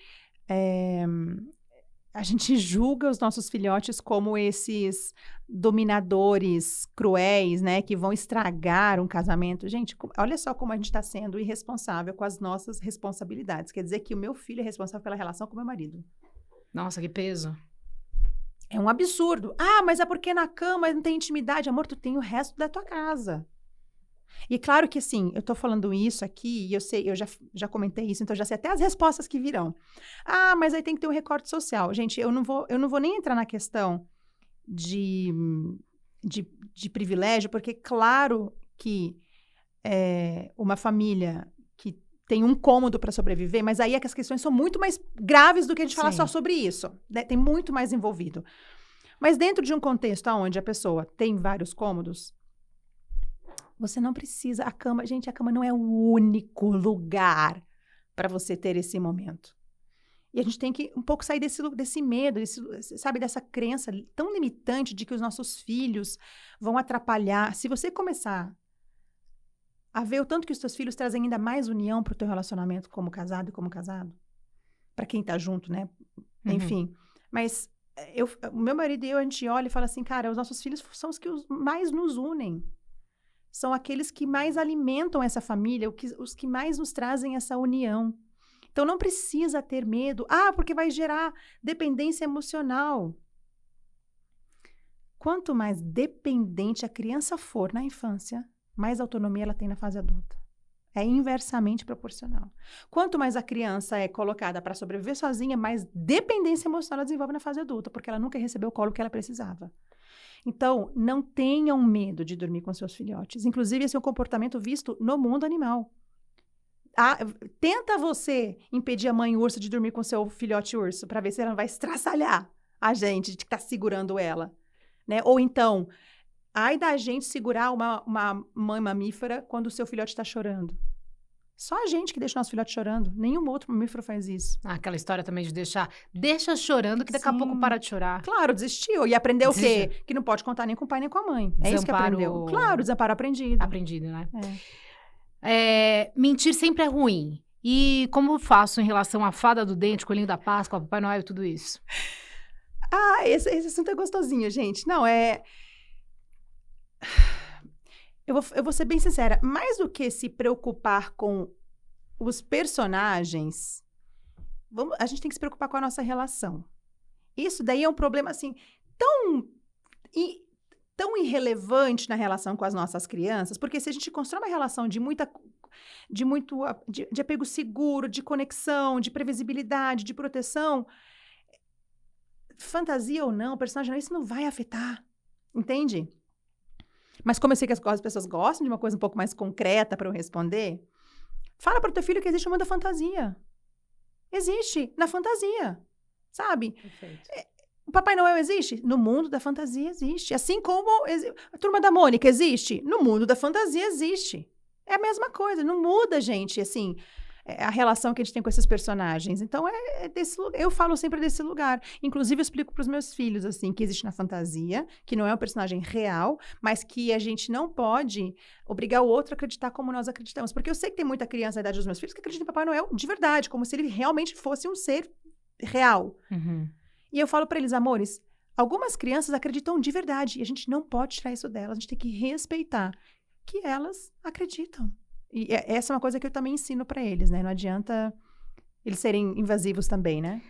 julga os nossos filhotes como esses dominadores cruéis, né, que vão estragar um casamento. Gente, olha só como a gente está sendo irresponsável com as nossas responsabilidades. Quer dizer que o meu filho é responsável pela relação com o meu marido. Nossa, que peso. É um absurdo. Ah, mas é porque na cama não tem intimidade. Amor, tu tem o resto da tua casa. E claro que, assim, eu tô falando isso aqui, e eu sei, eu já comentei isso, então eu já sei até as respostas que virão. Ah, mas aí tem que ter um recorte social. Gente, eu não vou nem entrar na questão de privilégio, porque claro que uma família que tem um cômodo para sobreviver, mas aí é que as questões são muito mais graves do que a gente falar só sobre isso, né? Tem muito mais envolvido. Mas dentro de um contexto onde a pessoa tem vários cômodos, Você não precisa. A cama, gente, a cama não é o único lugar para você ter esse momento. E a gente tem que um pouco sair desse medo, sabe, dessa crença tão limitante de que os nossos filhos vão atrapalhar. Se você começar a ver o tanto que os teus filhos trazem ainda mais união pro teu relacionamento como casado e como casado, para quem tá junto, né? Enfim. Mas o meu marido e eu, a gente olha e fala assim, cara, os nossos filhos são os que mais nos unem. São aqueles que mais alimentam essa família, os que mais nos trazem essa união. Então, não precisa ter medo. Porque vai gerar dependência emocional. Quanto mais dependente a criança for na infância, mais autonomia ela tem na fase adulta. É inversamente proporcional. Quanto mais a criança é colocada para sobreviver sozinha, mais dependência emocional ela desenvolve na fase adulta, porque ela nunca recebeu o colo que ela precisava. Então, não tenham medo de dormir com seus filhotes. Inclusive, esse é um comportamento visto no mundo animal. Tenta você impedir a mãe urso de dormir com seu filhote urso, para ver se ela não vai estraçalhar a gente de que está segurando ela. Né? Ou então, ai da gente segurar uma mãe mamífera quando o seu filhote está chorando. Só a gente que deixa o nosso filhote chorando. Nenhum outro mamífero faz isso. Aquela história também de deixa chorando, que daqui a pouco para de chorar. Claro, desistiu. E aprendeu o quê? Que não pode contar nem com o pai nem com a mãe. É isso que aprendeu. Claro, desamparo aprendido. Aprendido, né? Mentir sempre é ruim. E como eu faço em relação à fada do dente, coelhinho da Páscoa, Papai Noel e tudo isso? Esse assunto é gostosinho, gente. Não, Eu vou ser bem sincera. Mais do que se preocupar com os personagens, a gente tem que se preocupar com a nossa relação. Isso daí é um problema, assim, tão irrelevante na relação com as nossas crianças, porque se a gente constrói uma relação de apego seguro, de conexão, de previsibilidade, de proteção, fantasia ou não, personagem ou não, isso não vai afetar, entende? Mas como eu sei que as pessoas gostam de uma coisa um pouco mais concreta para eu responder, fala para o teu filho que existe o mundo da fantasia. Existe na fantasia, sabe? Perfeito. O Papai Noel existe? No mundo da fantasia existe. Assim como a Turma da Mônica existe? No mundo da fantasia existe. É a mesma coisa, não muda, gente, assim, a relação que a gente tem com esses personagens. Então, eu falo sempre desse lugar. Inclusive, eu explico para os meus filhos, assim, que existe na fantasia, que não é um personagem real, mas que a gente não pode obrigar o outro a acreditar como nós acreditamos. Porque eu sei que tem muita criança da idade dos meus filhos que acredita em Papai Noel de verdade, como se ele realmente fosse um ser real. Uhum. E eu falo para eles, amores, algumas crianças acreditam de verdade, e a gente não pode tirar isso delas, a gente tem que respeitar que elas acreditam. E essa é uma coisa que eu também ensino para eles, né? Não adianta eles serem invasivos também, né?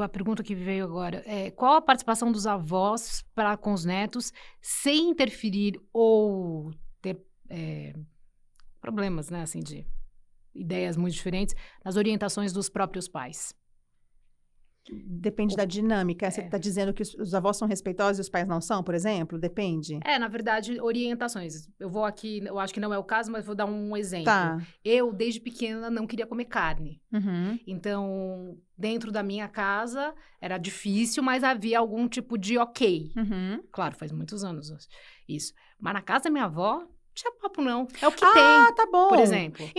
A pergunta que veio agora é: qual a participação dos avós com os netos sem interferir ou ter problemas, né? Assim, de ideias muito diferentes nas orientações dos próprios pais? Depende da dinâmica. Você está dizendo que os avós são respeitosos e os pais não são, por exemplo? Depende. Na verdade, orientações. Eu vou aqui, eu acho que não é o caso, mas vou dar um exemplo. Tá. Eu, desde pequena, não queria comer carne. Uhum. Então, dentro da minha casa, era difícil, mas havia algum tipo de ok. Uhum. Claro, faz muitos anos isso. Mas na casa da minha avó, não tinha papo não. É o que tem, tá bom. por exemplo.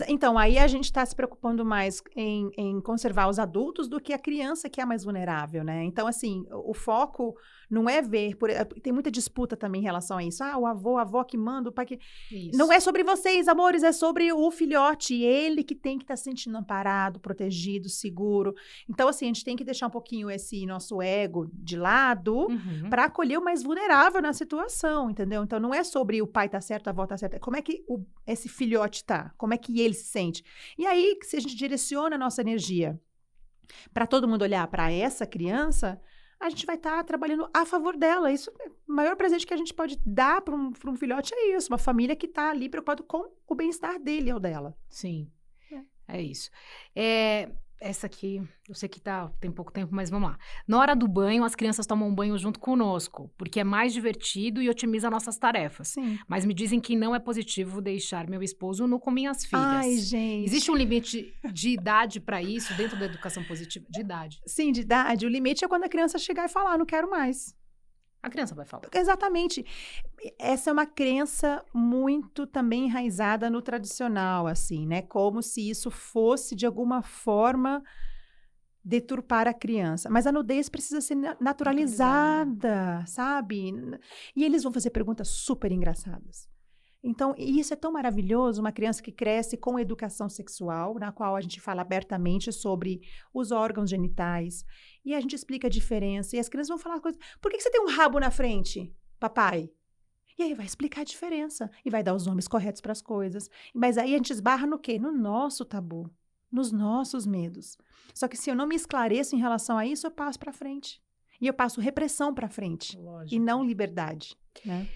Então, aí a gente está se preocupando mais em conservar os adultos do que a criança, que é a mais vulnerável, né? Então, assim, o foco não é ver... tem muita disputa também em relação a isso. O avô, a avó que manda, o pai que... Isso. Não é sobre vocês, amores, é sobre o filhote. Ele que tem que estar se sentindo amparado, protegido, seguro. Então, assim, a gente tem que deixar um pouquinho esse nosso ego de lado para acolher o mais vulnerável na situação, entendeu? Então, não é sobre o pai tá certo, a avó tá certa. Como é que esse filhote tá? Como é que ele se sente? E aí, se a gente direciona a nossa energia para todo mundo olhar para essa criança, a gente vai estar trabalhando a favor dela. Isso, o maior presente que a gente pode dar para um filhote é isso. Uma família que está ali preocupada com o bem-estar dele ou dela. Sim, é isso. Essa aqui, eu sei que tem pouco tempo, mas vamos lá. Na hora do banho, as crianças tomam banho junto conosco, porque é mais divertido e otimiza nossas tarefas. Sim. Mas me dizem que não é positivo deixar meu esposo nu com minhas filhas. Ai, gente. Existe um limite de idade para isso, dentro da educação positiva? De idade. Sim, de idade. O limite é quando a criança chegar e falar, não quero mais. A criança vai falar. Exatamente. Essa é uma crença muito também enraizada no tradicional, assim, né? Como se isso fosse, de alguma forma, deturpar a criança. Mas a nudez precisa ser naturalizada, sabe? E eles vão fazer perguntas super engraçadas. Então, e isso é tão maravilhoso, uma criança que cresce com educação sexual, na qual a gente fala abertamente sobre os órgãos genitais, e a gente explica a diferença, e as crianças vão falar coisas. Por que você tem um rabo na frente, papai? E aí vai explicar a diferença, e vai dar os nomes corretos para as coisas. Mas aí a gente esbarra no quê? No nosso tabu, nos nossos medos. Só que se eu não me esclareço em relação a isso, eu passo para frente. E eu passo repressão para frente, Lógico. e não liberdade, né?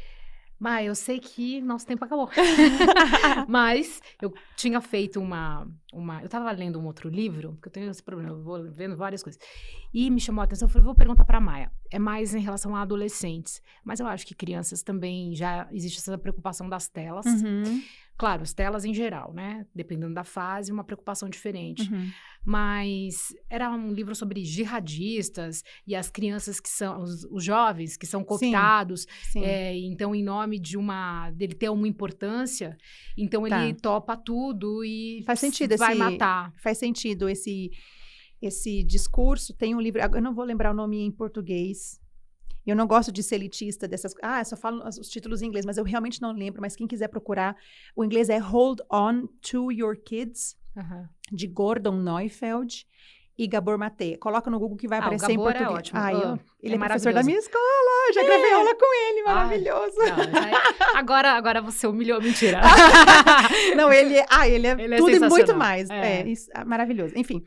Mas eu sei que nosso tempo acabou. Mas eu tinha feito eu estava lendo um outro livro, porque eu tenho esse problema, eu vou vendo várias coisas. E me chamou a atenção, eu falei, vou perguntar para a Maia. É mais em relação a adolescentes. Mas eu acho que crianças também já existe essa preocupação das telas. Uhum. Claro, as telas em geral, né? Dependendo da fase, uma preocupação diferente. Uhum. Mas era um livro sobre jihadistas e as crianças que são, os jovens que são cooptados. Sim. Então, em nome dele ter uma importância, então ele topa tudo e faz sentido vai matar. Faz sentido esse discurso. Tem um livro, eu não vou lembrar o nome em português. Eu não gosto de ser elitista dessas... eu só falo os títulos em inglês, mas eu realmente não lembro. Mas quem quiser procurar, o inglês é Hold On to Your Kids, de Gordon Neufeld e Gabor Mate. Coloca no Google que vai aparecer em português. É ótimo. Ele é professor da minha escola. Já gravei aula com ele, maravilhoso. Agora você humilhou, mentira. Não, ele é tudo e muito mais. Maravilhoso. Enfim.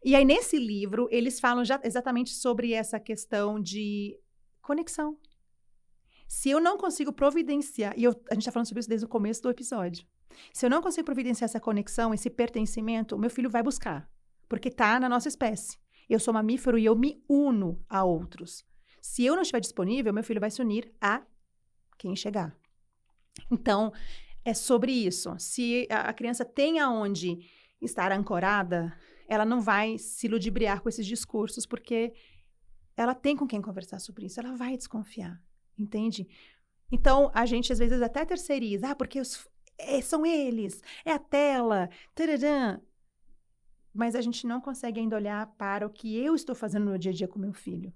E aí, nesse livro, eles falam exatamente sobre essa questão de conexão. Se eu não consigo providenciar, e a gente está falando sobre isso desde o começo do episódio, se eu não consigo providenciar essa conexão, esse pertencimento, o meu filho vai buscar, porque está na nossa espécie. Eu sou mamífero e eu me uno a outros. Se eu não estiver disponível, meu filho vai se unir a quem chegar. Então, é sobre isso. Se a criança tem aonde estar ancorada, ela não vai se ludibriar com esses discursos, porque ela tem com quem conversar sobre isso, ela vai desconfiar, entende? Então, a gente às vezes até terceiriza, porque são eles, é a tela, tararã. Mas a gente não consegue ainda olhar para o que eu estou fazendo no dia a dia com meu filho.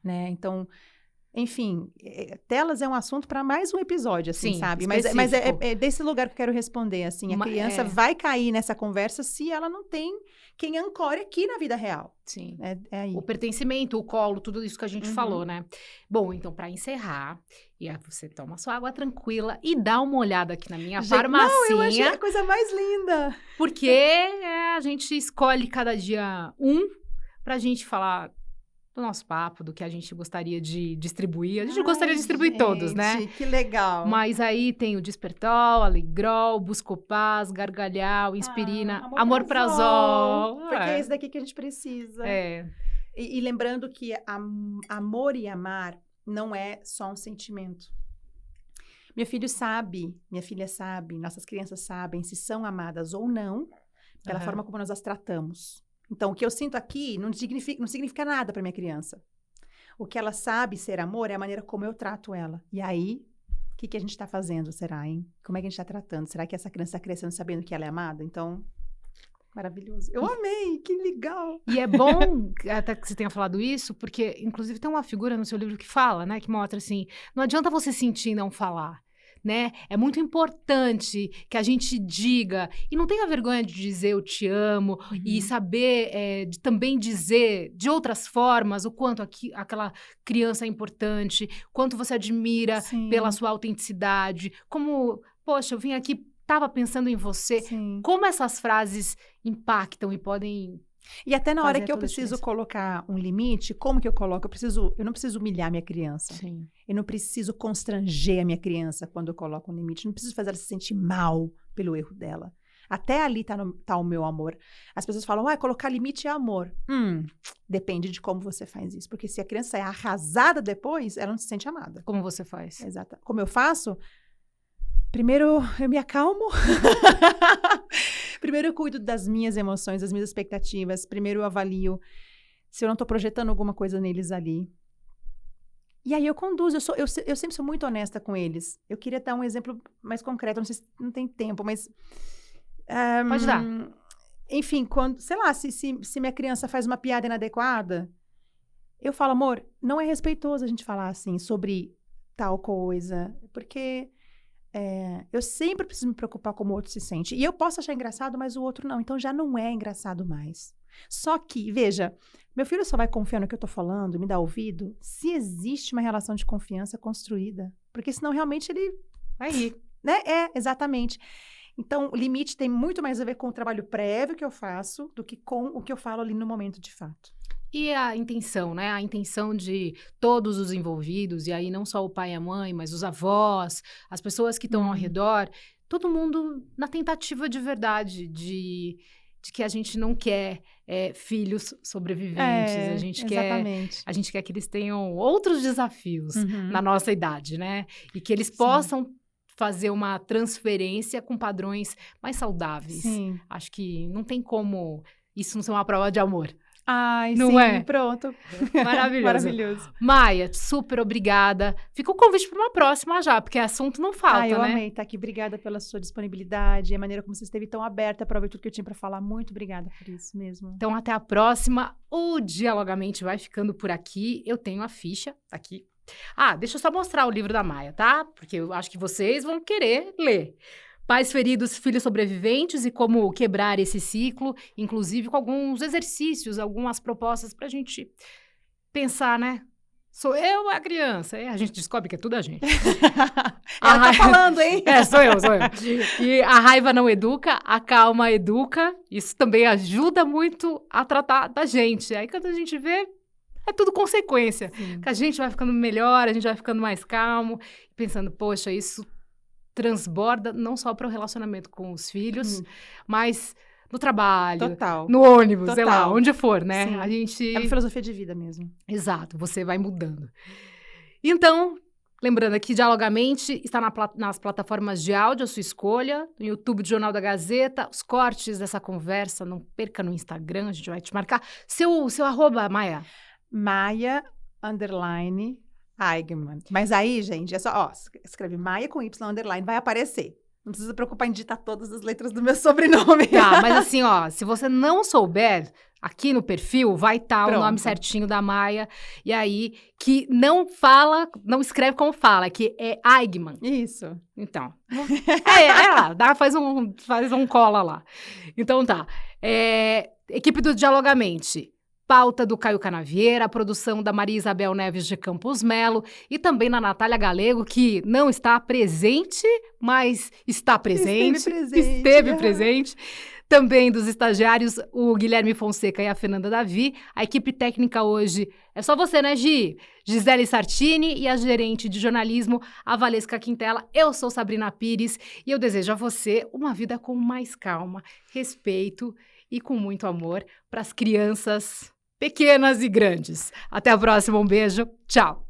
Né? Então, enfim, telas é um assunto para mais um episódio, assim, sabe? Mas é desse lugar que eu quero responder, assim. A criança vai cair nessa conversa se ela não tem quem ancore aqui na vida real. Sim. É aí. O pertencimento, o colo, tudo isso que a gente falou, né? Bom, então, para encerrar, e aí você toma sua água tranquila e dá uma olhada aqui na minha farmacinha. Não, eu achei a coisa mais linda. Porque a gente escolhe cada dia pra gente falar do nosso papo, do que a gente gostaria de distribuir. A gente gostaria de distribuir todos, né? Que legal. Mas aí tem o Despertol, Alegrol, Buscopas, Gargalhal, Inspirina, Amorprazol. Porque é esse daqui que a gente precisa. E lembrando que amor e amar não é só um sentimento. Meu filho sabe, minha filha sabe, nossas crianças sabem se são amadas ou não, pela forma como nós as tratamos. Então, o que eu sinto aqui não significa nada para minha criança. O que ela sabe ser amor é a maneira como eu trato ela. E aí, o que a gente está fazendo, será, hein? Como é que a gente está tratando? Será que essa criança está crescendo sabendo que ela é amada? Então, maravilhoso. Eu amei, que legal. E é bom até que você tenha falado isso, porque, inclusive, tem uma figura no seu livro que fala, né? Que mostra assim, não adianta você sentir e não falar. Né? É muito importante que a gente diga, e não tenha vergonha de dizer eu te amo, e saber também dizer de outras formas o quanto aquela criança é importante, quanto você admira pela sua autenticidade, como, poxa, eu vim aqui, estava pensando em você, como essas frases impactam e podem... E até na hora que eu preciso colocar um limite, como que eu coloco? Eu não preciso humilhar minha criança. Eu não preciso constranger a minha criança quando eu coloco um limite. Eu não preciso fazer ela se sentir mal pelo erro dela. Até ali tá o meu amor. As pessoas falam, colocar limite é amor. Depende de como você faz isso. Porque se a criança é arrasada depois, ela não se sente amada. Como você faz? Exato. Como eu faço? Primeiro, eu me acalmo. Primeiro, eu cuido das minhas emoções, das minhas expectativas. Primeiro, eu avalio se eu não estou projetando alguma coisa neles ali. E aí eu conduzo, eu sempre sou muito honesta com eles. Eu queria dar um exemplo mais concreto, não sei se não tem tempo, mas... Pode dar. Enfim, quando, sei lá, se minha criança faz uma piada inadequada, eu falo, amor, não é respeitoso a gente falar assim sobre tal coisa, porque eu sempre preciso me preocupar como o outro se sente. E eu posso achar engraçado, mas o outro não. Então já não é engraçado mais. Só que, veja, meu filho só vai confiar no que eu tô falando, me dá ouvido, se existe uma relação de confiança construída. Porque senão realmente ele Vai rir. né? Exatamente. Então, o limite tem muito mais a ver com o trabalho prévio que eu faço do que com o que eu falo ali no momento de fato. E a intenção, né? A intenção de todos os envolvidos, e aí não só o pai e a mãe, mas os avós, as pessoas que estão ao redor, todo mundo na tentativa de verdade, de que a gente não quer filhos sobreviventes, a gente quer que eles tenham outros desafios na nossa idade, né? E que eles possam fazer uma transferência com padrões mais saudáveis. Sim. Acho que não tem como isso não ser uma prova de amor. Ai, não sim, é? Pronto. Maravilhoso. Maravilhoso. Maia, super obrigada. Fica o convite para uma próxima já, porque assunto não falta, eu né? amei estar aqui. Obrigada pela sua disponibilidade, a maneira como você esteve tão aberta para ouvir tudo que eu tinha para falar. Muito obrigada por isso mesmo. Então, até a próxima. O Dialogamente vai ficando por aqui. Eu tenho a ficha aqui. Deixa eu só mostrar o livro da Maia, tá? Porque eu acho que vocês vão querer ler. Pais feridos, filhos sobreviventes e como quebrar esse ciclo, inclusive com alguns exercícios, algumas propostas pra gente pensar, né? Sou eu ou a criança? A gente descobre que é tudo a gente. Ela tá falando, hein? Sou eu. E a raiva não educa, a calma educa. Isso também ajuda muito a tratar da gente. Aí quando a gente vê, é tudo consequência. Sim. Que a gente vai ficando melhor, a gente vai ficando mais calmo, pensando, poxa, isso transborda não só para o relacionamento com os filhos, mas no trabalho, no ônibus, sei lá, onde for, né? Sim. A gente... É uma filosofia de vida mesmo. Exato, você vai mudando. Então, lembrando aqui, Dialogamente está nas plataformas de áudio, a sua escolha, no YouTube do Jornal da Gazeta, os cortes dessa conversa, não perca no Instagram, a gente vai te marcar. Seu arroba, Maia? Maia, _ Eigman. Mas aí, gente, é só, escreve Maia com Y, _ vai aparecer. Não precisa preocupar em digitar todas as letras do meu sobrenome. Tá, mas assim, se você não souber, aqui no perfil vai estar o nome certinho da Maia. E aí, que não escreve como fala, que é Eigman. Isso. Então, lá, faz um cola lá. Então tá. Equipe do Dialogamente. Pauta do Caio Canavieira, a produção da Maria Isabel Neves de Campos Melo e também na Natália Galego, que não está presente, mas está presente. Esteve presente. Também dos estagiários, o Guilherme Fonseca e a Fernanda Davi. A equipe técnica hoje é só você, né, Gi? Gisele Sartini e a gerente de jornalismo, a Valesca Quintela. Eu sou Sabrina Pires e eu desejo a você uma vida com mais calma, respeito e com muito amor para as crianças pequenas e grandes. Até a próxima, um beijo, tchau!